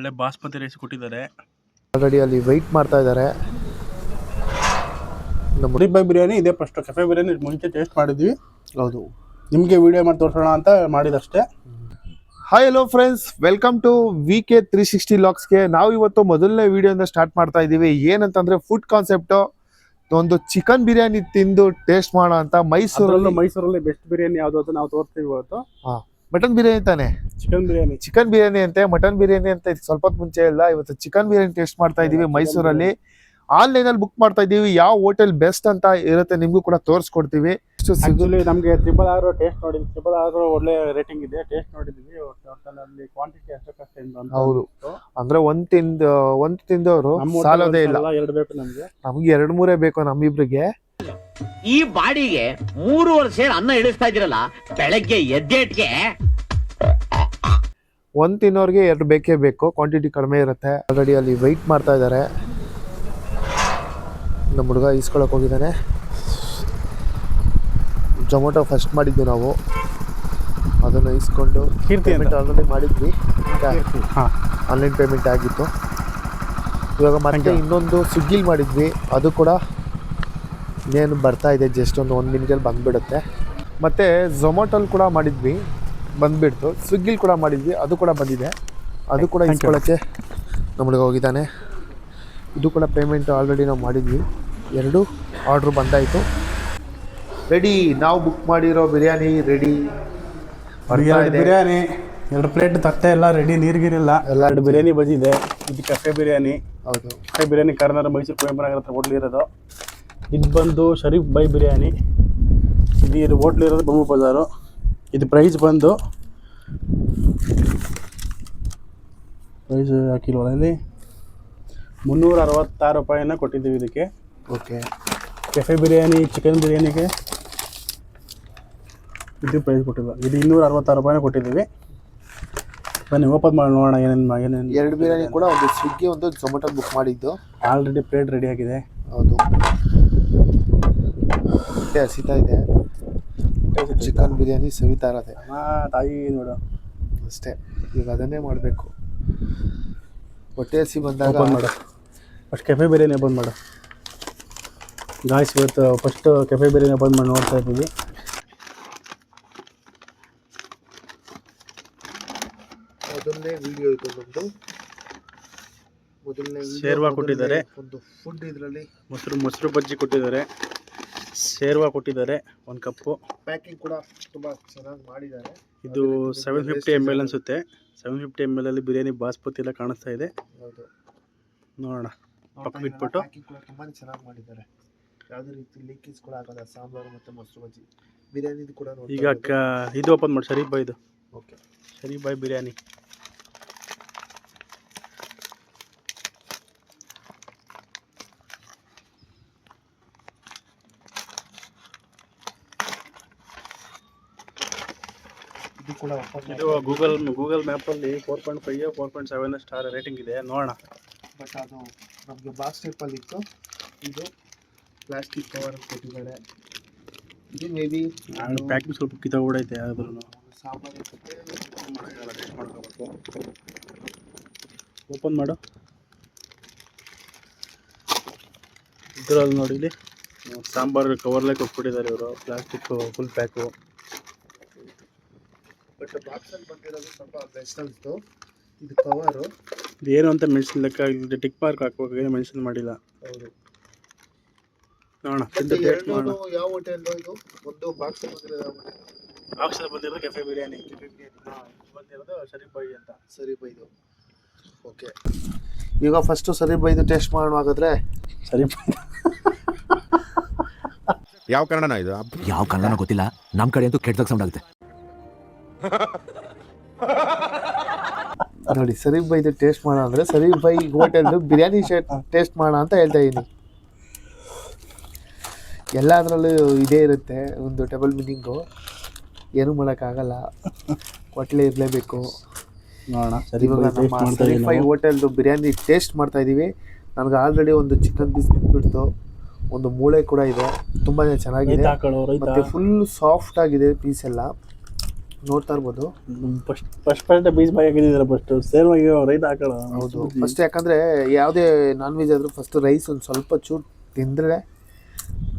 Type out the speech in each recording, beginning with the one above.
ಒಳ್ಳೆ ಬಾಸ್ಮತಿ ರೈಸ್ ಕೊಟ್ಟಿದ್ದಾರೆ. ಆಲ್ರೆಡಿ ಅಲ್ಲಿ ವೆಯ್ಟ್ ಮಾಡ್ತಾ ಇದ್ದಾರೆ. ನಮ್ಮ ಬೈ ಬಿರಿಯಾನಿ ಇದೇ ಫಸ್ಟ್. ಕೆಫೆ ಬಿರಿಯಾನಿ ಮುಂಚೆ ಟೇಸ್ಟ್ ಮಾಡಿದ್ವಿ. ಹೌದು, ನಿಮಗೆ ವಿಡಿಯೋ ಮಾಡಿ ತೋರಿಸೋಣ ಅಂತ ಮಾಡಿದಷ್ಟೇ. Hi hello friends, welcome to VK 360 ಲಾಗ್ಸ್ಗೆ. ನಾವು ಇವತ್ತು ಮೊದಲನೇ ವಿಡಿಯೋಯಿಂದ ಸ್ಟಾರ್ಟ್ ಮಾಡ್ತಾ ಇದ್ದೀವಿ. ಏನಂತಂದ್ರೆ ಫುಡ್ ಕಾನ್ಸೆಪ್ಟು, ಒಂದು ಚಿಕನ್ ಬಿರಿಯಾನಿ ತಿಂದು ಟೇಸ್ಟ್ ಮಾಡೋ ಅಂತ. ಮೈಸೂರಲ್ಲಿ ಬೆಸ್ಟ್ ಬಿರಿಯಾನಿ ಯಾವುದು ಅಂತ ನಾವು ತೋರಿಸ್ತೀವಿ ಇವತ್ತು. ಮಟನ್ ಬಿರಿಯಾನಿ ತಾನೆ? ಚಿಕನ್ ಬಿರಿಯಾನಿ ಅಂತೆ, ಮಟನ್ ಬಿರಿಯಾನಿ ಅಂತ ಸ್ವಲ್ಪ ಹೊತ್ತು ಮುಂಚೆ ಇಲ್ಲ. ಇವತ್ತು ಚಿಕನ್ ಬಿರಿಯಾನಿ ಟೇಸ್ಟ್ ಮಾಡ್ತಾ ಇದೀವಿ ಮೈಸೂರಲ್ಲಿ. ಆನ್ಲೈನ್ ಅಲ್ಲಿ ಬುಕ್ ಮಾಡ್ತಾ ಇದೀವಿ. ಯಾವ ಹೋಟೆಲ್ ಬೆಸ್ಟ್ ಅಂತ ಇರುತ್ತೆ ನಿಮ್ಗೂ ಕೂಡ ತೋರಿಸ್ಕೊಡ್ತೀವಿ. ನಮಗೆ RRR ಟೇಸ್ಟ್ ನೋಡಿದ್ವಿ. RRR ಒಳ್ಳೆ ರೇಟಿಂಗ್ ಇದೆ, ಟೇಸ್ಟ್ ನೋಡಿದ್ವಿ. ಅಲ್ಲಿ ಕ್ವಾಂಟಿಟಿ ಅಷ್ಟಕ್ಕಷ್ಟೇ. ಹೌದು, ಅಂದ್ರೆ ಒಂದ್ ತಿಂದವರು ಸಾಲೋದೇ ಇಲ್ಲ. ಎರಡು ಬೇಕು ನಮ್ಗೆ 2-3 ಬೇಕು ನಮ್ಮಿಬ್ರಿಗೆ. ಈ ಬಾಡಿಗೆ 3 ಸೇರ್ ಅನ್ನ ಇಳಿಸ್ತಾ ಇದ್ದೀರಲ್ಲ ಬೆಳಗ್ಗೆ ಎದ್ದೇಟ್ಗೆ. ಒಂದ್ ತಿನ್ನೋರ್ಗೆ 2 ಬೇಕೇ ಬೇಕು, ಕ್ವಾಂಟಿಟಿ ಕಡಿಮೆ ಇರುತ್ತೆ. ಆಲ್ರೆಡಿ ಅಲ್ಲಿ ವೆಯ್ಟ್ ಮಾಡ್ತಾ ಇದ್ದಾರೆ. ನಮ್ಮ ಹುಡುಗ ಇಸ್ಕೊಳಕ್ ಹೋಗಿದ್ದಾನೆ. ಜೊಮೊಟೊ ಫಸ್ಟ್ ಮಾಡಿದ್ವಿ ನಾವು, ಅದನ್ನು ಇಸ್ಕೊಂಡು ಪೇಮೆಂಟ್ ಆಲ್ರೆಡಿ ಮಾಡಿದ್ವಿ. ಆನ್ಲೈನ್ ಪೇಮೆಂಟ್ ಆಗಿತ್ತು. ಇವಾಗ ಮತ್ತೆ ಇನ್ನೊಂದು ಸ್ವಿಗ್ಗಿಲಿ ಮಾಡಿದ್ವಿ, ಅದು ಕೂಡ ಇನ್ನೇನು ಬರ್ತಾ ಇದೆ. ಜಸ್ಟ್ ಒಂದು 1 ಮಿನಿಟಲ್ಲಿ ಬಂದುಬಿಡುತ್ತೆ. ಮತ್ತು ಝೊಮ್ಯಾಟೋಲ್ಲಿ ಕೂಡ ಮಾಡಿದ್ವಿ, ಬಂದುಬಿಡ್ತು. ಸ್ವಿಗ್ಗಿಲಿ ಕೂಡ ಮಾಡಿದ್ವಿ, ಅದು ಕೂಡ ಬಂದಿದೆ. ಅದು ಕೂಡ ಇಸ್ಕೊಳ್ಳೋಕ್ಕೆ ನಮ್ಮ ಹುಡುಗ ಹೋಗಿದ್ದಾನೆ. ಇದು ಕೂಡ ಪೇಮೆಂಟ್ ಆಲ್ರೆಡಿ ನಾವು ಮಾಡಿದ್ವಿ. 2 ಆರ್ಡ್ರು ಬಂದಾಯಿತು. ರೆಡಿ, ನಾವು ಬುಕ್ ಮಾಡಿರೋ ಬಿರಿಯಾನಿ ರೆಡಿ. ಬಿರಿಯಾನಿ 2 ಪ್ಲೇಟ್ ತಟ್ಟೆ ಎಲ್ಲ ರೆಡಿ, ನೀರಿಗಿರಿಲ್ಲ ಎಲ್ಲ. 2 ಬಿರಿಯಾನಿ ಬಂದಿದೆ. ಇದು ಕೆಫೆ ಬಿರಿಯಾನಿ. ಹೌದು, ಕೆಫೆ ಬಿರಿಯಾನಿ ಕಾರ್ನರ್ ಮೈಸೂರು ಕುವೆಂಪುನಗರ ಹತ್ರ ಹೋಟ್ಲ್ ಇರೋದು. ಇದು ಬಂದು ಶರೀಫ್ ಬೈ ಬಿರಿಯಾನಿ. ಇದು ಹೋಟ್ಲ್ ಇರೋದು ಬೊಮ್ಮು ಬಜಾರು. ಇದು ಪ್ರೈಸ್ ಬಂದು ಹಾಕಿಲ್ವಲ್ಲ ಇಲ್ಲಿ, 366 ರೂಪಾಯಿನ ಕೊಟ್ಟಿದ್ದೀವಿ ಇದಕ್ಕೆ. ಓಕೆ, ಕೆಫೆ ಬಿರಿಯಾನಿ ಚಿಕನ್ ಬಿರಿಯಾನಿಗೆ ಇದು ಪ್ರೈಸ್ ಕೊಟ್ಟಿಲ್ಲ. ಇದು 266 ರೂಪಾಯಿನ ಕೊಟ್ಟಿದ್ದೀವಿ. ಬನ್ನಿ ಓಪನ್ ಮಾಡಿ ನೋಡೋಣ ಏನೇನು. 2 ಬಿರಿಯಾನಿ ಕೂಡ ಒಂದು ಸ್ವಿಗ್ಗಿ, ಒಂದು ಝೊಮ್ಯಾಟೊ ಬುಕ್ ಮಾಡಿದ್ದು. ಆಲ್ರೆಡಿ ಪ್ಲೇಟ್ ರೆಡಿ ಆಗಿದೆ. ಹೌದು, ಹೊಟ್ಟೆ ಹಸಿತಾ ಇದೆ. ಚಿಕನ್ ಬಿರಿಯಾನಿ ಸವಿತಾ ಇರತ್ತೆ. ತಾಯಿ ನೋಡು ಅಷ್ಟೇ. ಈಗ ಅದನ್ನೇ ಮಾಡಬೇಕು. ಹೊಟ್ಟೆ ಹಸಿ ಬಂದಾಗ ಓಪನ್ ಮಾಡು. ಫಸ್ಟ್ ಕೆಫೆ ಬಿರಿಯಾನಿ ಓಪನ್ ಮಾಡು ಗಾಯ್ಸ್. ಇವತ್ತು ಫಸ್ಟ್ ಕೆಫೆ ಬಿರಿಯಾನಿ ಓಪನ್ ಮಾಡಿ ನೋಡ್ತಾ ಇದ್ದೀವಿ. ಮೊದಲನೇ ವಿಡಿಯೋ ಇದು ನಮ್ಮದು. ಮೊದಲನೇ ಶೇರ್ವಾ ಕೊಟ್ಟಿದ್ದಾರೆ. ಒಂದು ಫುಡ್ ಇದರಲ್ಲಿ ಮೊಸರು ಬಜ್ಜಿ ಕೊಟ್ಟಿದ್ದಾರೆ. ಶೇರ್ವಾ ಕೊಟ್ಟಿದ್ದಾರೆ 1 ಕಪ್ಪು. ಪ್ಯಾಕಿಂಗ್ ಕೂಡ ತುಂಬ ಚೆನ್ನಾಗಿ ಮಾಡಿದ್ದಾರೆ. ಇದು 750 ml ಅನಿಸುತ್ತೆ. 750 ml ಅಲ್ಲಿ ಬಿರಿಯಾನಿ ಬಾಸ್ಮತಿ ಎಲ್ಲ ಕಾಣಿಸ್ತಾ ಇದೆ. ಹೌದು, ನೋಡೋಣ ಪಕ್ಕ ಇಟ್ಬಿಟ್ಟು. ಪ್ಯಾಕಿಂಗ್ ಕೂಡ ತುಂಬಾ ಚೆನ್ನಾಗಿ ಮಾಡಿದ್ದಾರೆ. ಯಾವುದೇ ರೀತಿ ಲೀಕೇಜ್ ಕೂಡ ಆಗಲ್ಲ. ಸಾಂಬಾರು ಮತ್ತು ಮೊಸರು ಬಜ್ಜಿ ಬಿರಿಯಾನಿ ಕೂಡ ಈಗ ಇದು ಓಪನ್ ಮಾಡಿ. ಶರೀಫ್ ಬಾಯ್ ಇದು. ಓಕೆ, ಶರೀಫ್ ಬಾಯ್ ಬಿರಿಯಾನಿ. ಇದು ಗೂಗಲ್ ಮ್ಯಾಪಲ್ಲಿ 4.5 4.7 ಸ್ಟಾರ್ ರೇಟಿಂಗ್ ಇದೆ. ನೋಡೋಣ. ಬಟ್ ಅದು ನಮಗೆ ಬಾಕ್ಸ್ ಟೈಪಲ್ಲಿ ಇತ್ತು. ಇದು ಪ್ಲಾಸ್ಟಿಕ್ ಕವರ್ ಕೊಟ್ಟಿದ್ದಾರೆ. ಇದು ಮೇ ಬಿ ಪ್ಯಾಕಿಂಗ್ ಸ್ವಲ್ಪ ಕಿತ್ತೋಗ್ಬಿಡೈತೆ. ಆದ್ರೂ ಸಾಂಬಾರು ಮಾಡ್ಕೋಬೇಕು. ಓಪನ್ ಮಾಡು. ಇದರಲ್ಲಿ ನೋಡಿ, ಇಲ್ಲಿ ಸಾಂಬಾರು ಕವರ್ಲೇ ಕೊಟ್ಬಿಟ್ಟಿದ್ದಾರೆ ಇವರು. Plastic full pack. ಬಟ್ ಬಾಕ್ಸಲ್ಲಿ ಬಂದಿರೋದು ಸ್ವಲ್ಪ ಬೆಸ್ಟ್ ಅನಿಸ್ತು. ಇದು ಕವರು ಇದು ಏನು ಅಂತ ಮೆನ್ಷನ್ ಲೆಕ್ಕ ಇಲ್ಲಿ ಟಿಕ್ ಮಾರ್ಕ್ ಹಾಕಬೇಕು, ಏನು ಮೆನ್ಷನ್ ಮಾಡಿಲ್ಲ. ಹೌದು, ನೋಡೋಣ. ಯಾವ ಹೋಟೆಲ್ ಇದು? ಒಂದು ಬಾಕ್ಸಲ್ಲಿ ಬಂದಿರೋದು ಕೆಫೆ ಬಿರಿಯಾನಿ. ಬಂದಿರೋದು ಶರೀಫ್ ಬಾಯ್ ಅಂತ. ಶರೀಫ್ ಬೈದು. ಓಕೆ, ಈಗ ಫಸ್ಟು ಶರೀಫ್ ಬೈದು ಟೇಸ್ಟ್ ಮಾಡೋಣ. ಹಾಗಾದ್ರೆ ಶರೀಫ್ ಯಾವ ಕನ್ನಡನ ಇದು? ಯಾವ ಕನ್ನಡನ ಗೊತ್ತಿಲ್ಲ, ನಮ್ಮ ಕಡೆ ಅಂತೂ ಕೆಟ್ಟದಾಗ ಸೌಂಡ್ ಆಗುತ್ತೆ. ನೋಡಿ, ಶರೀಫ್ ಬೈದು ಟೇಸ್ಟ್ ಮಾಡೋಣ ಅಂದರೆ ಶರೀಫ್ ಬೈ ಹೋಟೆಲ್ ಬಿರಿಯಾನಿ ಟೇಸ್ಟ್ ಮಾಡೋಣ ಅಂತ ಹೇಳ್ತಾ ಇದ್ದೀನಿ. ಎಲ್ಲದರಲ್ಲೂ ಇದೇ ಇರುತ್ತೆ, ಒಂದು ಡಬಲ್ ಮೀನಿಂಗು. ಏನೂ ಮಾಡೋಕ್ಕಾಗಲ್ಲ, ಹೋಟ್ಲೇ ಇರಲೇಬೇಕು. ನೋಡೋಣ. ಇವಾಗ ನಮ್ಮ ಶರೀಫ್ ಬೈ ಹೋಟೆಲ್ದು ಬಿರಿಯಾನಿ ಟೇಸ್ಟ್ ಮಾಡ್ತಾ ಇದ್ದೀವಿ. ನನಗೆ ಆಲ್ರೆಡಿ ಒಂದು ಚಿಕನ್ ಪೀಸ್ ಬಿಟ್ಬಿಡ್ತು, ಒಂದು ಮೂಳೆ ಕೂಡ ಇದೆ. ತುಂಬಾ ಚೆನ್ನಾಗಿದೆ, ಮತ್ತು ಫುಲ್ ಸಾಫ್ಟ್ ಆಗಿದೆ ಪೀಸ್ ಎಲ್ಲ. ನೋಡ್ತಾ ಇರ್ಬೋದು. ಫಸ್ಟ್ ಬೀಚ್ ಬಾಯಿ ಹಾಕಿದ್ದೀರ ಫಸ್ಟ್ ಸೇರ್ವಾಗಿ ರೈಟ್ ಹಾಕೋಣ. ಹೌದು, ಫಸ್ಟ್ ಯಾಕಂದರೆ ಯಾವುದೇ ನಾನ್ ವೆಜ್ ಆದರೂ ಫಸ್ಟ್ ರೈಸ್ ಒಂದು ಸ್ವಲ್ಪ ಚೂರು ತಿಂದರೆ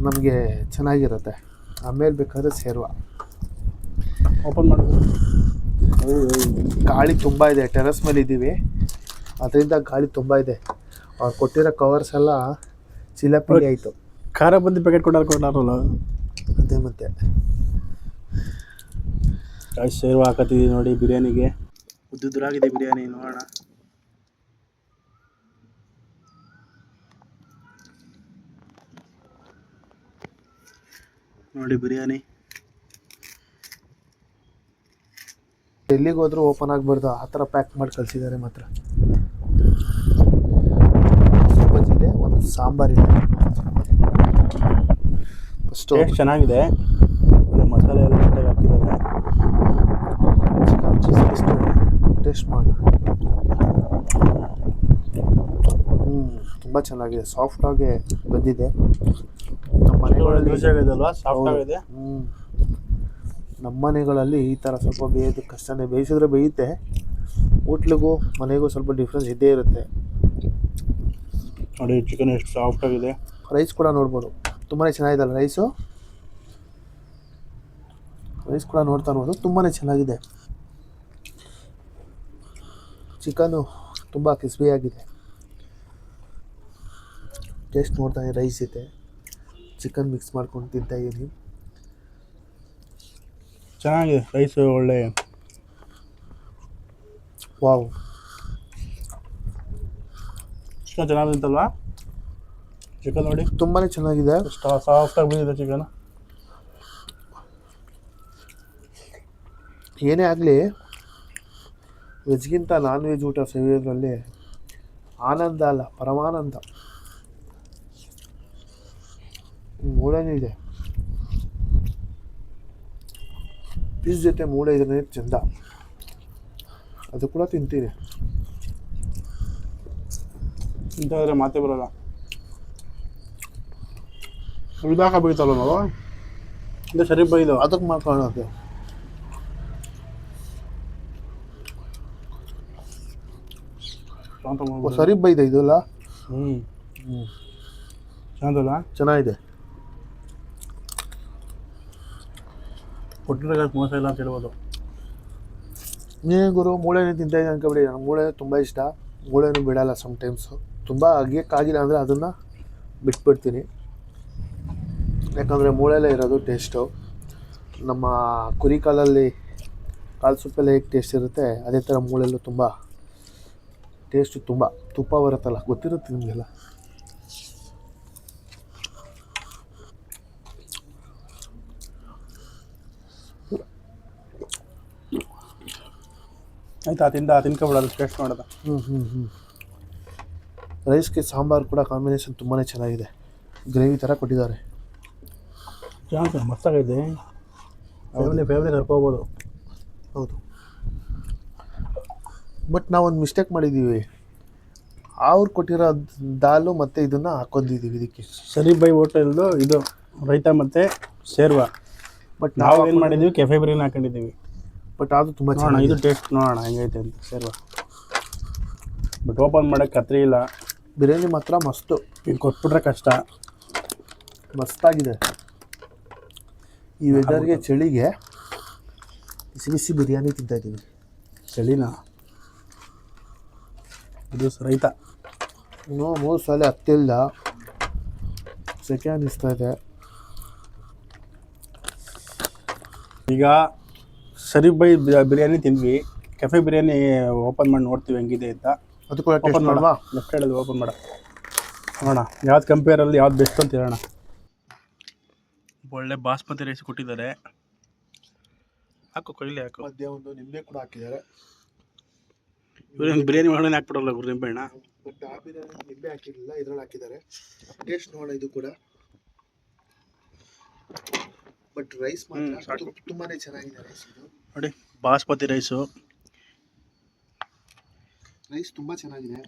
ನಮಗೆ ಚೆನ್ನಾಗಿರುತ್ತೆ. ಆಮೇಲೆ ಬೇಕಾದ್ರೆ ಸೇರುವ. ಓಪನ್ ಮಾಡೋದು. ಗಾಳಿ ತುಂಬ ಇದೆ, ಟೆರಸ್ ಮೇಲೆ ಇದ್ದೀವಿ, ಅದರಿಂದ ಗಾಳಿ ತುಂಬ ಇದೆ. ಅವ್ರು ಕೊಟ್ಟಿರೋ ಕವರ್ಸ್ ಎಲ್ಲ ಚಿಲಪುಲಿ ಆಯಿತು. ಖಾರ ಬಂದು ಪ್ಯಾಕೆಟ್ ಕೊಟ್ಟಾರಲ್ಲ ಅದೇ ಮತ್ತೆ ಸೇರ್ವ ಹಾಕತ್ತಿದ್ದೀವಿ ನೋಡಿ ಬಿರಿಯಾನಿಗೆ. ಉದ್ದುದ್ರಾಗಿದೆ ಬಿರಿಯಾನಿ, ನೋಡೋಣ. ನೋಡಿ ಬಿರಿಯಾನಿ ಎಲ್ಲಿಗೆ ಹೋದ್ರೂ ಓಪನ್ ಆಗಬಾರ್ದು ಆ ಥರ ಪ್ಯಾಕ್ ಮಾಡಿ ಕಳಿಸಿದ್ದಾರೆ. ಮಾತ್ರ ಬಜ್ಜಿದೆ, ಒಂದು ಸಾಂಬಾರಿದೆ. ಫಸ್ಟು ಟೇಸ್ಟ್ ಚೆನ್ನಾಗಿದೆ, ಮಸಾಲೆ ಎಲ್ಲ ನೀಟಾಗಿ ಹಾಕಿದ್ದಾರೆ. ಚಿಕನ್ ಚೀಸ್ ಟೇಸ್ಟ್ ಮಾಡಿ. ತುಂಬ ಚೆನ್ನಾಗಿದೆ, ಸಾಫ್ಟಾಗಿ ಬಂದಿದೆ. ನಮ್ಮ ಮನೆಗಳಲ್ಲಿ ಯೂಸ್ ಆಗೋದಲ್ವಾ, ಸಾಫ್ಟ್ ಆಗಿದೆ. ನಮ್ಮ ಮನೆಗಳಲ್ಲಿ ಈ ಥರ ಸ್ವಲ್ಪ ಬೇಯೋದು ಕಷ್ಟನೇ. ಬೇಯಿಸಿದ್ರೆ ಬೇಯುತ್ತೆ, ಹೋಟ್ಲಿಗೂ ಮನೆಗೂ ಸ್ವಲ್ಪ ಡಿಫ್ರೆನ್ಸ್ ಇದ್ದೇ ಇರುತ್ತೆ. ನೋಡಿ ಚಿಕನ್ ಎಷ್ಟು ಸಾಫ್ಟ್ ಆಗಿದೆ. ರೈಸ್ ಕೂಡ ನೋಡ್ಬೋದು, ತುಂಬಾ ಚೆನ್ನಾಗಿದೆಲ್ಲ ರೈಸ್ ಕೂಡ ನೋಡ್ತಾ ಇರ್ಬೋದು, ತುಂಬಾ ಚೆನ್ನಾಗಿದೆ. ಚಿಕನು ತುಂಬ ಕ್ರಿಸ್ಪಿಯಾಗಿದೆ. ಟೇಸ್ಟ್ ನೋಡ್ತಾ ಇದ್ದೀನಿ, ರೈಸ್ ಇದೆ, ಚಿಕನ್ ಮಿಕ್ಸ್ ಮಾಡ್ಕೊಂಡು ತಿಂತಾಯಿದ್ದೀನಿ. ಚೆನ್ನಾಗಿದೆ ರೈಸ್, ಒಳ್ಳೆ. Wow, chicken ಚೆನ್ನಾಗಿತ್ತಲ್ವಾ? ಚಿಕನ್ ನೋಡಿ ತುಂಬಾ ಚೆನ್ನಾಗಿದೆ, ಸಾಫ್ಟಾಗಿ ಬಂದಿದೆ ಚಿಕನ್. ಏನೇ ಆಗಲಿ ವೆಜ್ಗಿಂತ ನಾನ್ ವೆಜ್ ಊಟ ಸೇವಿಯೋದ್ರಲ್ಲಿ ಆನಂದ ಅಲ್ಲ, ಪರಮಾನಂದ. ಮೂಳೆನೂ ಇದೆ, ಪೀಸ್ ಜೊತೆ ಮೂಳೆ ಇದ್ರೆ ಚೆಂದ, ಅದು ಕೂಡ ತಿಂತೀನಿ. ಇಂಥಾದ್ರೆ ಮಾತೇ ಬರೋಲ್ಲ. ಇದಾಕಬೇಕಲ್ಲ ನಾವು, ಇದು ಸರಿ ಬೈದು ಅದಕ್ಕೆ ಮಾಡ್ಕೊಳ್ಳೋದು. ಸರಿ ಬೈದೆ ಇದಲ್ಲ. ಚೆನ್ನಾಗಲ್ಲ, ಚೆನ್ನಾಗಿದೆ. ಕೊಟ್ಟಿರೋ ಮೋಸ ಇಲ್ಲ ಅಂತ ಹೇಳ್ಬೋದು. ನೀನು ಗುರು ಮೂಳೆನೇ ತಿಂತಾಯಿದ್ದೆ ಅನ್ಕೊಬಿಡಿ. ನನಗೆ ಮೂಳೆ ತುಂಬ ಇಷ್ಟ, ಮೂಳೆನೂ ಬಿಡಲ್ಲ ಸಮ್ಟೈಮ್ಸು. ತುಂಬ ಅಗಿಯೋಕ್ಕಾಗಿಲ್ಲ ಅಂದರೆ ಅದನ್ನು ಬಿಟ್ಬಿಡ್ತೀನಿ, ಯಾಕಂದರೆ ಮೂಳೆಲ್ಲೇ ಇರೋದು ಟೇಸ್ಟು. ನಮ್ಮ ಕುರಿ ಕಾಲಲ್ಲಿ ಕಾಲು ಸೊಪ್ಪೆಲ್ಲ ಹೇಗೆ ಟೇಸ್ಟ್ ಇರುತ್ತೆ, ಅದೇ ಥರ ಮೂಳೆಲ್ಲೂ ತುಂಬ ಟೇಸ್ಟು. ತುಂಬ ತುಪ್ಪ ಬರುತ್ತಲ್ಲ, ಗೊತ್ತಿರುತ್ತೆ ನಿಮಗೆಲ್ಲ. ಆಯ್ತಾ, ತಿನ್ಕೊಬಿಡೋದು, ಟೇಸ್ಟ್ ಮಾಡೋದು. ರೈಸ್ಗೆ ಸಾಂಬಾರು ಕೂಡ ಕಾಂಬಿನೇಷನ್ ತುಂಬಾ ಚೆನ್ನಾಗಿದೆ, ಗ್ರೇವಿ ಥರ ಕೊಟ್ಟಿದ್ದಾರೆ. ಚೆನ್ನಾಗಿ ಮಸ್ತಾಗೈತೆ, ಫ್ಯಾಮಿಲಿ ಕರ್ಕೋಬೋದು. ಹೌದು, ಬಟ್ ನಾವೊಂದು ಮಿಸ್ಟೇಕ್ ಮಾಡಿದ್ದೀವಿ. ಅವ್ರು ಕೊಟ್ಟಿರೋ ದಾಲು ಮತ್ತು ಇದನ್ನು ಹಾಕೊಂಡಿದ್ದೀವಿ ಇದಕ್ಕೆ. ಶರೀಫ್ ಬೈ ಹೋಟೆಲ್ದು ಇದು ರೈತ ಮತ್ತು ಸೇರ್ವ. ಬಟ್ ನಾವು ಏನು ಮಾಡಿದ್ದೀವಿ, ಕೆಫೆ ಬಿರಿಯಾನಿ ಹಾಕೊಂಡಿದ್ದೀವಿ. ಬಟ್ ಅದು ತುಂಬ ನೋಡೋಣ, ಚೆನ್ನಾಗಿ. ಇದು ಟೇಸ್ಟ್ ನೋಡೋಣ ಹೆಂಗೈತೆ ಅಂತ ಸೇರ್ವ. ಬಟ್ ಓಪನ್ ಮಾಡೋಕ್ಕೆ ಕತ್ರಿ ಇಲ್ಲ. ಬಿರಿಯಾನಿ ಮಾತ್ರ ಮಸ್ತು, ಈಗ ಕೊಟ್ಬಿಟ್ರೆ ಕಷ್ಟ. ಮಸ್ತಾಗಿದೆ. ಈ ವೆದರ್ಗೆ, ಚಳಿಗೆ ಬಿಸಿ ಬಿಸಿ ಬಿರಿಯಾನಿ ತಿಂತಾಯಿದ್ದೀವಿ. ಚಳಿನಾ? ಇದು ರೈತ. ಇನ್ನೂ 3 ಸಲ ಹತ್ತಿಲ್ಲ, ಸೆಕೆ ಅನ್ನಿಸ್ತಾ ಇದೆ. ಈಗ ಶರೀಫ್ ಬೈ ಬಿರಿಯಾನಿ ತಿಂದ್ವಿ, ಕೆಫೆ ಬಿರಿಯಾನಿ ಓಪನ್ ಮಾಡಿ ನೋಡ್ತೀವಿ ಹೆಂಗಿದೆ ಅಂತ. ಅದು ಕೂಡ ಓಪನ್ ಮಾಡುವ, ಲೆಫ್ಟ್ ಸೈಡಲ್ಲಿ ಓಪನ್ ಮಾಡ ನೋಡೋಣ ಯಾವ್ದು ಕಂಪೇರಲ್ಲಿ ಯಾವ್ದು ಬೆಸ್ಟ್ ಅಂತ ಹೇಳೋಣ. ಒಳ್ಳೆ ಬಾಸ್ಮತಿ ರೈಸ್ ಕೊಟ್ಟಿದ್ದಾರೆ. ಹಾಕು, ಕೊಯ್ಲಿ ಹಾಕು. ಮಧ್ಯೆ ಒಂದು ನಿಂಬೆ ಕೂಡ ಹಾಕಿದ್ದಾರೆ. ಇವ್ರೇನು ಬಿರಿಯಾನಿ ಒಳಗಡೆ ಹಾಕ್ಬಿಡಲ್ಲ ಗುರು ನಿಂಬೆಹಣ್ಣ. ಬಟ್ ಆ ಬಿರಿಯಾನಿ ನಿಂಬೆ ಹಾಕಿರಲಿಲ್ಲ, ಇದ್ರಲ್ಲಿ ಹಾಕಿದ್ದಾರೆ. ಟೇಸ್ಟ್ ನೋಡೋಣ ಇದು ಕೂಡ. ಬಟ್ ರೈಸ್ ಮಾತ್ರ ತುಂಬಾ ಚೆನ್ನಾಗಿದೆ. ರೈಸ್ ಇದು ನೋಡಿ, ಬಾಸ್ಮತಿ ರೈಸು. ರೈಸ್ ತುಂಬ ಚೆನ್ನಾಗಿದೆ,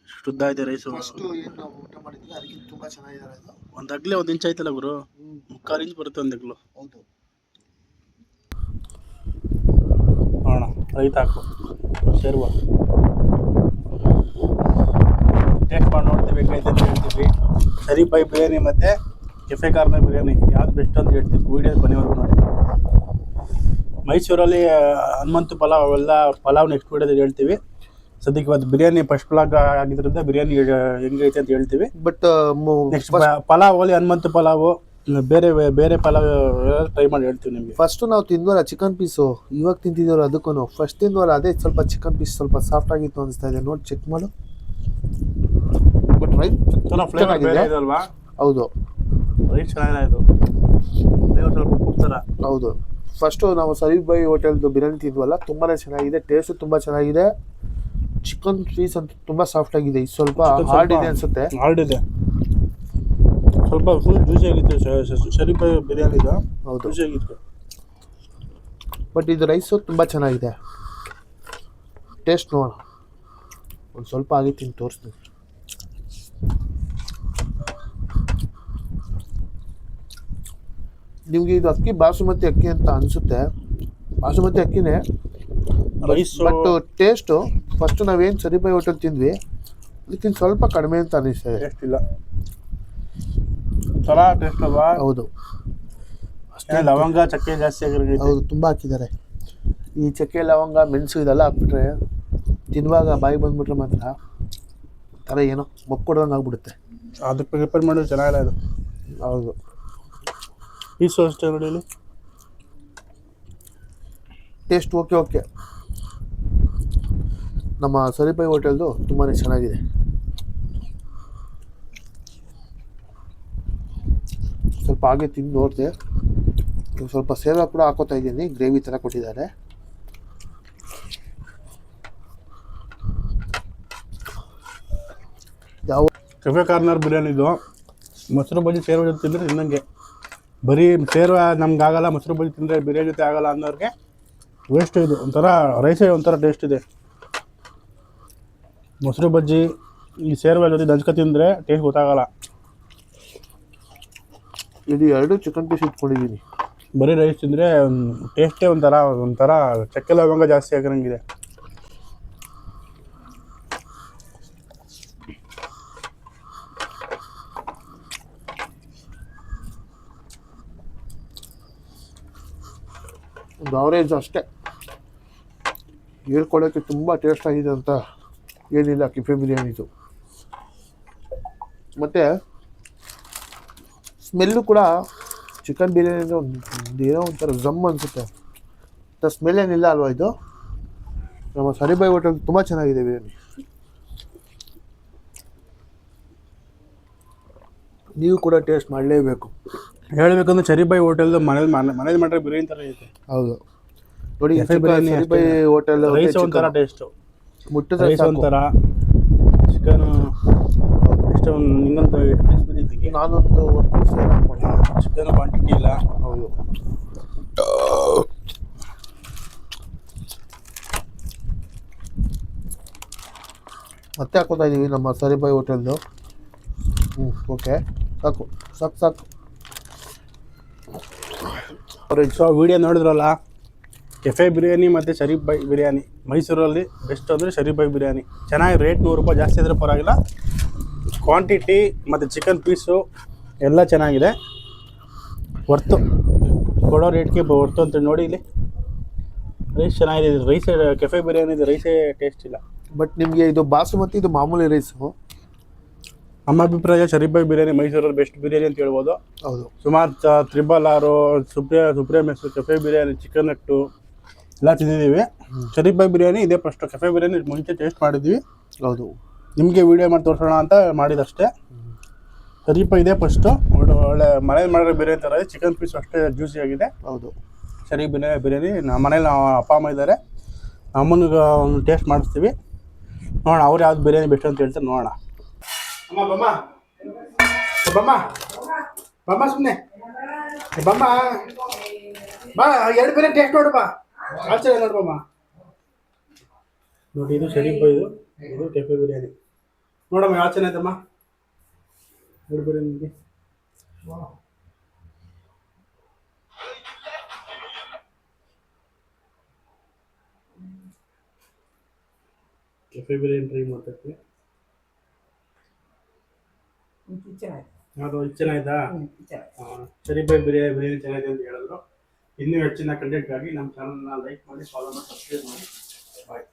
ಶುದ್ಧ ಇದೆ ರೈಸು. ಫಸ್ಟು ಏನು ನಾವು ಊಟ ಮಾಡಿದ್ವಿ ಅದಕ್ಕಿಂತ ತುಂಬ ಚೆನ್ನಾಗಿದೆ. ಅದು ಒಂದು ಅಗ್ಲೆ 1 ಇಂಚ್ ಆಯ್ತಲ್ಲ ಗುರು, 3/4 ಇಂಚ್ ಬರುತ್ತೆ ಒಂದು ಅಗ್ಲು. ಹೌದು, ರೈತ ಹಾಕು ಸೇರುವ ಟೇಸ್ಟ್ ಮಾಡಿ ನೋಡ್ತೀವಿ ಹೆಂಗೈತೆ ಅಂತ ಹೇಳ್ತೀವಿ. ಶರೀಫ್ ಬಾಯ್ ಬಿರಿಯಾನಿ ಮತ್ತು ಕೆಫೆ ಕಾರ್ನರ್ ಬಿರಿಯಾನಿ ಯಾವ್ದು ಬೆಸ್ಟ್ ಅಂತ ಹೇಳ್ತೀವಿ. ವೀಡಿಯೋ ಕೊನೆವರೆಗೂ ನೋಡಿ. ಮೈಸೂರಲ್ಲಿ ಹನುಮಂತು ಪಲಾವ್ ಅವೆಲ್ಲ ಪಲಾವ್ ನೆಕ್ಸ್ಟ್ ವೀಡಿಯೋದಲ್ಲಿ ಹೇಳ್ತೀವಿ. ಸದ್ಯಕ್ಕೆ ಇವತ್ತು ಬಿರಿಯಾನಿ ಫಸ್ಟ್ ಬ್ಲಾಗ್ ಆಗಿದ್ದರಿಂದ ಬಿರಿಯಾನಿ ಹೆಂಗೈತೆ ಅಂತ ಹೇಳ್ತೀವಿ. ಬಟ್ ನೆಕ್ಸ್ಟ್ ಪಲಾವ್ ಅಲ್ಲಿ ಹನುಮಂತು ಪಲಾವು ಬೇರೆ ಬೇರೆ ಪಲಾವ್ ಟ್ರೈ ಮಾಡಿ ಹೇಳ್ತೀವಿ ನಿಮಗೆ. ಫಸ್ಟು ನಾವು ತಿಂದ್ವಲ್ಲ ಚಿಕನ್ ಪೀಸು, ಇವಾಗ ತಿಂತಿದ್ದೀವಲ್ಲ ಅದಕ್ಕೂ ಫಸ್ಟ್ ತಿಂದ್ವಲ್ಲ ಅದೇ ಸ್ವಲ್ಪ ಚಿಕನ್ ಪೀಸ್ ಸ್ವಲ್ಪ ಸಾಫ್ಟ್ ಆಗಿತ್ತು ಅನಿಸ್ತಾ ಇದೆ. ನೋಡಿ ಚೆಕ್ ಮಾಡು. ಬಟ್ ರೈಸ್ ಫ್ಲೇವರ್ ಅಲ್ವಾ? ಹೌದು, ರೈಸ್ ಚೆನ್ನಾಗಿಲ್ಲ. ಇದು ಸ್ವಲ್ಪ ಉಪ್ಪುತ್ತರ. ಹೌದು. ಫಸ್ಟು ನಾವು ಶರೀಫ್ ಬಾಯ್ ಹೋಟೆಲ್ದು ಬಿರಿಯಾನಿ ತಿಂದ್ವಲ್ಲ ತುಂಬಾ ಚೆನ್ನಾಗಿದೆ, ಟೇಸ್ಟು ತುಂಬ ಚೆನ್ನಾಗಿದೆ. ಚಿಕನ್ ಪೀಸ್ ಅಂತ ತುಂಬ ಸಾಫ್ಟ್ ಆಗಿದೆ. ಇದು ಸ್ವಲ್ಪ ಹಾರ್ಡ್ ಇದೆ ಅನ್ಸುತ್ತೆ. ಹಾರ್ಡ್ ಇದೆ, ಸ್ವಲ್ಪ ಫುಲ್ ಜ್ಯೂಸಿ ಆಗಿತ್ತು. ಶರೀಫ್ ಬಾಯ್ ಬಿರಿಯಾನಿದು ಹೌದು ಜ್ಯೂಸಿ ಆಗಿತ್ತು. ಬಟ್ ಇದು ರೈಸು ತುಂಬ ಚೆನ್ನಾಗಿದೆ. ಟೇಸ್ಟ್ ನೋಡೋಣ. ಒಂದು ಸ್ವಲ್ಪ ಆಗಿತ್ತು ತೋರಿಸ್ತೀನಿ. ನಿಮಗೆ ಇದು ಅಕ್ಕಿ ಬಾಸುಮತಿ ಅಕ್ಕಿ ಅಂತ ಅನಿಸುತ್ತೆ. ಬಾಸುಮತಿ ಅಕ್ಕಿನೇ ರೈಸು. ಬಟ್ ಟೇಸ್ಟು ಫಸ್ಟು ನಾವೇನು ಶರೀಫ್ ಬಾಯ್ ಹೋಟೆಲ್ ತಿಂದ್ವಿ ಅದಕ್ಕಿಂತ ಸ್ವಲ್ಪ ಕಡಿಮೆ ಅಂತ ಅನಿಸ್ತದೆ. ಟೇಸ್ಟ್ ಇಲ್ಲ, ಒಂಥರ ಟೇಸ್ಟ್ ಅಲ್ವಾ? ಹೌದು, ಅಷ್ಟೇ ಲವಂಗ ಚಕ್ಕೆ ಜಾಸ್ತಿ ಆಗಿರೋದು. ಹೌದು, ತುಂಬ ಹಾಕಿದ್ದಾರೆ. ಈ ಚಕ್ಕೆ ಲವಂಗ ಮೆಣಸು ಇದೆಲ್ಲ ಹಾಕ್ಬಿಟ್ರೆ ತಿನ್ನುವಾಗ ಬಾಯಿ ಬಂದ್ಬಿಟ್ರೆ ಮಾತ್ರ ಥರ ಏನೋ ಮಕ್ಕೊಡ್ದಂಗೆ ಆಗ್ಬಿಡುತ್ತೆ. ಅದಕ್ಕೆ ಪ್ರಿಪೇರ್ ಮಾಡಿದ್ರೆ ಚೆನ್ನಾಗಿಲ್ಲ ಇದು. ಹೌದು, ಪೀಸು ಅಷ್ಟೇ ನೋಡಿ ಇಲ್ಲಿ. Taste okay okay. ನಮ್ಮ ಶರೀಫ್ ಬಾಯ್ ಹೋಟೆಲ್ದು ತುಂಬಾ ಚೆನ್ನಾಗಿದೆ. ಸ್ವಲ್ಪ ಹಾಗೆ ತಿಂದು ನೋಡಿದೆ. ಸ್ವಲ್ಪ ಸೇವಾ ಕೂಡ ಹಾಕೋತಾ ಇದ್ದೀನಿ, ಗ್ರೇವಿ ಥರ ಕೊಟ್ಟಿದ್ದಾರೆ. ಯಾವ ಕೆಫೆ ಕಾರ್ನರ್ ಬಿರಿಯಾನಿದು ಮೊಸರು ಬಜ್ಜಿ ಸೇರುವ ಜೊತೆ ತಿಂದರೆ ತಿನ್ನಂಗೆ. ಬರೀ ಸೇರುವ ನಮ್ಗೆ ಆಗಲ್ಲ, ಮೊಸರು ಬಜ್ಜಿ ತಿಂದರೆ ಬಿರಿಯಾನಿ ಜೊತೆ ಆಗಲ್ಲ ಅನ್ನೋರಿಗೆ ವೇಸ್ಟ್. ಇದು ಒಂಥರ ರೈಸೇ ಒಂಥರ ಟೇಸ್ಟ್ ಇದೆ. ಮೊಸರು ಬಜ್ಜಿ ಈ ಸೇರುವ ಜೊತೆ ದಂಚ್ಕ ತಿಂದರೆ ಟೇಸ್ಟ್ ಗೊತ್ತಾಗಲ್ಲ. ಇದು 2 ಚಿಕನ್ ಪೀಸ್ ಇಟ್ಕೊಂಡಿದ್ದೀನಿ. ಬರೀ ರೈಸ್ ತಿಂದರೆ ಟೇಸ್ಟೇ ಒಂಥರ ಚಕ್ಕೆ ಲವಂಗ ಜಾಸ್ತಿ ಆಗಿರಂಗಿದೆ. ಒಂದು ಅವರೇಜ್ ಅಷ್ಟೇ. ಹೇಳ್ಕೊಳ್ಳೋಕ್ಕೆ ತುಂಬ ಟೇಸ್ಟ್ ಆಗಿದೆ ಅಂತ ಏನಿಲ್ಲ ಕೆಫೆ ಬಿರಿಯಾನಿದು. ಮತ್ತು ಸ್ಮೆಲ್ಲು ಕೂಡ ಚಿಕನ್ ಬಿರಿಯಾನಿ ಏನೋ ಒಂಥರ ಜಮ್ ಅನಿಸುತ್ತೆ. ಸ್ಮೆಲ್ ಏನಿಲ್ಲ ಅಲ್ವಾ? ಇದು ನಮ್ಮ ಶರೀಫ್ ಬಾಯ್ ಹೋಟೆಲ್ ತುಂಬ ಚೆನ್ನಾಗಿದೆ ಬಿರಿಯಾನಿ. ನೀವು ಕೂಡ ಟೇಸ್ಟ್ ಮಾಡಲೇಬೇಕು. ಹೇಳಬೇಕಂದ್ರೆ ಶರೀಫ್ ಬಾಯ್ ಹೋಟೆಲ್ದು ಮನೇಲಿ ಮಾಡಿರೋ ಬಿರಿಯಾನಿ ಥರ ಐತೆ. ಹೌದು ನೋಡಿ, ಶರೀಫ್ ಬಾಯ್ ಹೋಟೆಲ್ ರೈಸ್ ಒಂಥರ ಟೇಸ್ಟು, ಮುಟ್ಟಿದ ರೈಸ್ ಒಂಥರ, ಚಿಕನು ಎಷ್ಟು ಇನ್ನೊಂದು 8 ಪೀಸ್ ಬಂದಿದ್ದಕ್ಕೆ ನಾನೊಂದು 1 ಪೀಸ್ ಹಾಕ್ಕೊಂಡೆ. ಚಿಕನ್ ಕ್ವಾಂಟಿಟಿ ಇಲ್ಲ. ಹೌದು, ಮತ್ತೆ ಹಾಕೋತಾ ಇದ್ದೀವಿ ನಮ್ಮ ಶರೀಫ್ ಬಾಯ್ ಹೋಟೆಲ್ದು. ಓಕೆ, ಸಾಕು ಸಾಕು ಸಾಕು. ಸೊ ವಿಡಿಯೋ ನೋಡಿದ್ರಲ್ಲ, ಕೆಫೆ ಬಿರಿಯಾನಿ ಮತ್ತು ಶರೀಫ್ ಬಾಯ್ ಬಿರಿಯಾನಿ ಮೈಸೂರಲ್ಲಿ ಬೆಸ್ಟ್ ಅಂದರೆ ಶರೀಫ್ ಬಾಯ್ ಬಿರಿಯಾನಿ. ಚೆನ್ನಾಗಿ ರೇಟ್ ₹100 ಜಾಸ್ತಿ ಆದರೆ ಪರವಾಗಿಲ್ಲ. ಕ್ವಾಂಟಿಟಿ ಮತ್ತು ಚಿಕನ್ ಪೀಸು ಎಲ್ಲ ಚೆನ್ನಾಗಿದೆ. ವರ್ತು, ಕೊಡೋ ರೇಟ್ಗೆ ವರ್ತು ಅಂತ ನೋಡಿ. ಇಲ್ಲಿ ರೈಸ್ ಚೆನ್ನಾಗಿದೆ. ರೈಸ್ ಕೆಫೆ ಬಿರಿಯಾನಿದು ರೈಸೇ ಟೇಸ್ಟ್ ಇಲ್ಲ. ಬಟ್ ನಿಮಗೆ ಇದು ಬಾಸುಮತಿ, ಇದು ಮಾಮೂಲಿ ರೈಸು. ನಮ್ಮ ಅಭಿಪ್ರಾಯ ಶರೀಫ್ ಬಾಯ್ ಬಿರಿಯಾನಿ ಮೈಸೂರಲ್ಲಿ ಬೆಸ್ಟ್ ಬಿರಿಯಾನಿ ಅಂತ ಹೇಳ್ಬೋದು. ಹೌದು, ಸುಮಾರು 666 supreme mess, cafe biryani, chicken ನಟ್ಟು ಎಲ್ಲ ತಿಂದಿದ್ದೀವಿ. ಶರೀಫ್ ಬಾಯ್ ಬಿರಿಯಾನಿ ಇದೇ ಫಸ್ಟ್. ಕೆಫೆ ಬಿರಿಯಾನಿ ಮುಂಚೆ ಟೇಸ್ಟ್ ಮಾಡಿದ್ವಿ. ಹೌದು, ನಿಮಗೆ ವೀಡಿಯೋ ಮಾಡಿ ತೋರಿಸೋಣ ಅಂತ ಮಾಡಿದಷ್ಟೇ. ಶರೀಫ್ ಬಾಯ್ ಇದೇ ಫಸ್ಟು. ಒಳ್ಳೆ ಮನೇಲಿ ಮಾಡಿರೋ ಬಿರಿಯಾನಿ ಥರ ಇದೆ. ಚಿಕನ್ ಪೀಸ್ ಅಷ್ಟೇ ಜ್ಯೂಸಿ ಆಗಿದೆ. ಹೌದು, ಶರೀಫ್ ಬಿರಿಯಾನಿ ನಮ್ಮ ಮನೇಲಿ ಅಪ್ಪ ಅಮ್ಮ ಇದ್ದಾರೆ, ಅಮ್ಮನಿಗೆ ಒಂದು ಟೇಸ್ಟ್ ಮಾಡಿಸ್ತೀವಿ. ನೋಡೋಣ ಅವ್ರು ಯಾವ್ದು ಬಿರಿಯಾನಿ ಬೆಸ್ಟ್ ಅಂತ ಹೇಳ್ತಾರೆ. ನೋಡೋಣ. ಅಮ್ಮ ಬಮ್ಮ ಬಮ್ಮ ಬಮ್ಮ ಸುಮ್ಮನೆ ಬಮ್ಮ ಬಾ, 2 ಬಿರಿಯಾನಿ ಟೇಸ್ಟ್ ನೋಡು ಬಾ. ಆಚೆ ನೋಡು ಬಮ್ಮ. ನೋಡಿ, ಇದು ಶರೀಫ್ ಬಾಯ್, ಇದು ಕೆಫೆ ಬಿರಿಯಾನಿ. ನೋಡಮ್ಮ ಯಾವ ಚೆನ್ನಾಯ್ತಮ್ಮ 2 ಬಿರಿಯಾನಿ. ಕೆಫೆ ಬಿರಿಯಾನಿ ಟ್ರೈ ಮಾಡ್ತಾಯಿದ್ವಿ. ಅದು ಚೆನ್ನಾಯ್ತಾ? ಶರೀಫ್ ಭಾಯ್ ಬಿರಿಯಾನಿ ಚೆನ್ನಾಗಿದೆ ಅಂತ ಹೇಳಿದ್ರು. ಇನ್ನೂ ಹೆಚ್ಚಿನ ಕಂಟೆಂಟ್ಗಾಗಿ ನಮ್ಮ ಚಾನಲ್ನ ಲೈಕ್ ಮಾಡಿ, ಫಾಲೋ ಮಾಡಿ, ಸಬ್ಸ್ಕ್ರೈಬ್ ಮಾಡಿ. ಬಾಯ್.